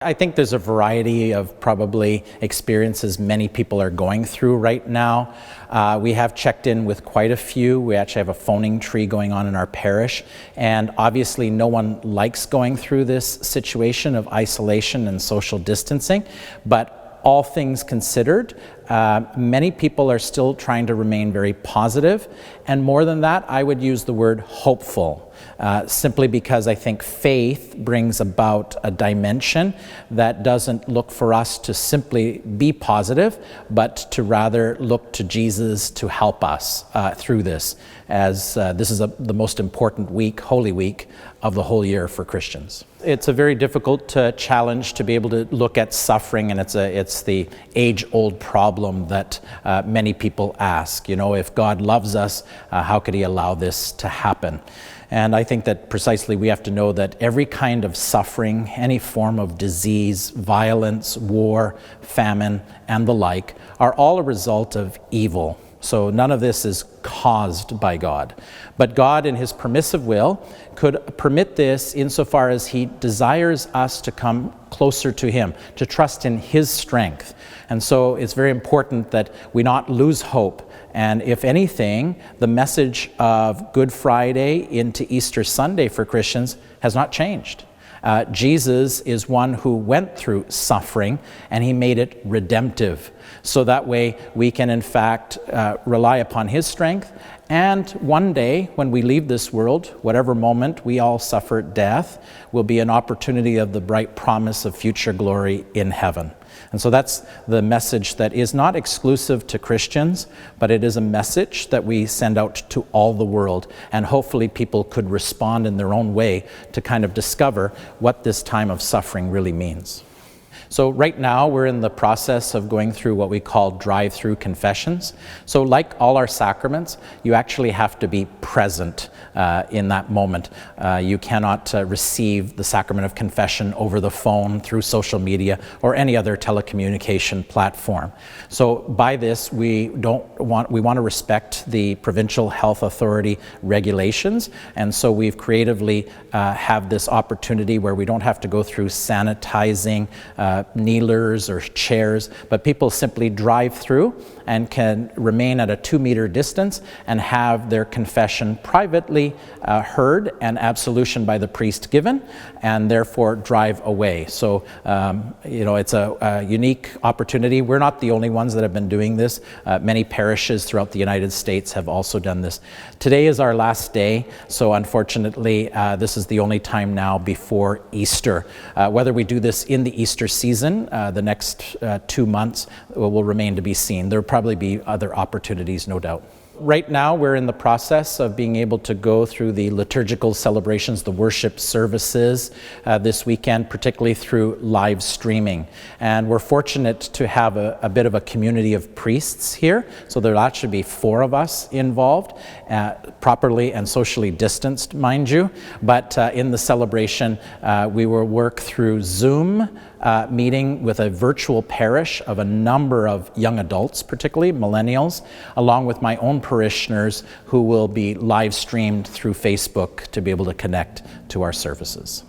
I think there's a variety of probably experiences many people are going through right now. We have checked in with quite a few. We actually have a phoning tree going on in our parish, and obviously no one likes going through this situation of isolation and social distancing, but all things considered, many people are still trying to remain very positive, and more than that, I would use the word hopeful. Simply because I think faith brings about a dimension that doesn't look for us to simply be positive, but to rather look to Jesus to help us through this, as this is the most important week, Holy Week, of the whole year for Christians. It's a very difficult challenge to be able to look at suffering, and it's the age-old problem that many people ask. You know, if God loves us, how could He allow this to happen? And I think that precisely we have to know that every kind of suffering, any form of disease, violence, war, famine, and the like, are all a result of evil. So none of this is caused by God. But God, in His permissive will, could permit this insofar as He desires us to come closer to Him, to trust in His strength. And so it's very important that we not lose hope. And if anything, the message of Good Friday into Easter Sunday for Christians has not changed. Jesus is one who went through suffering, and He made it redemptive. So that way we can in fact rely upon His strength, and one day when we leave this world, whatever moment we all suffer death, will be an opportunity of the bright promise of future glory in heaven. And so that's the message that is not exclusive to Christians, but it is a message that we send out to all the world. And hopefully people could respond in their own way to kind of discover what this time of suffering really means. So right now we're in the process of going through what we call drive-through confessions. So like all our sacraments, you actually have to be present in that moment. You cannot receive the sacrament of confession over the phone, through social media, or any other telecommunication platform. So by this, we want to respect the provincial health authority regulations, and so we've creatively have this opportunity where we don't have to go through sanitizing kneelers or chairs, but people simply drive through and can remain at a 2-meter distance and have their confession privately heard and absolution by the priest given, and therefore drive away. So, you know, it's a unique opportunity. We're not the only ones that have been doing this. Many parishes throughout the United States have also done this. Today is our last day, so unfortunately, this is the only time now before Easter. Whether we do this in the Easter season, the next 2 months, will remain to be seen. There will probably be other opportunities, no doubt. Right now, we're in the process of being able to go through the liturgical celebrations, the worship services this weekend, particularly through live streaming. And we're fortunate to have a bit of a community of priests here. So there'll actually be 4 of us involved, properly and socially distanced, mind you. But in the celebration, we will work through Zoom, meeting with a virtual parish of a number of young adults, particularly millennials, along with my own parishioners who will be live streamed through Facebook to be able to connect to our services.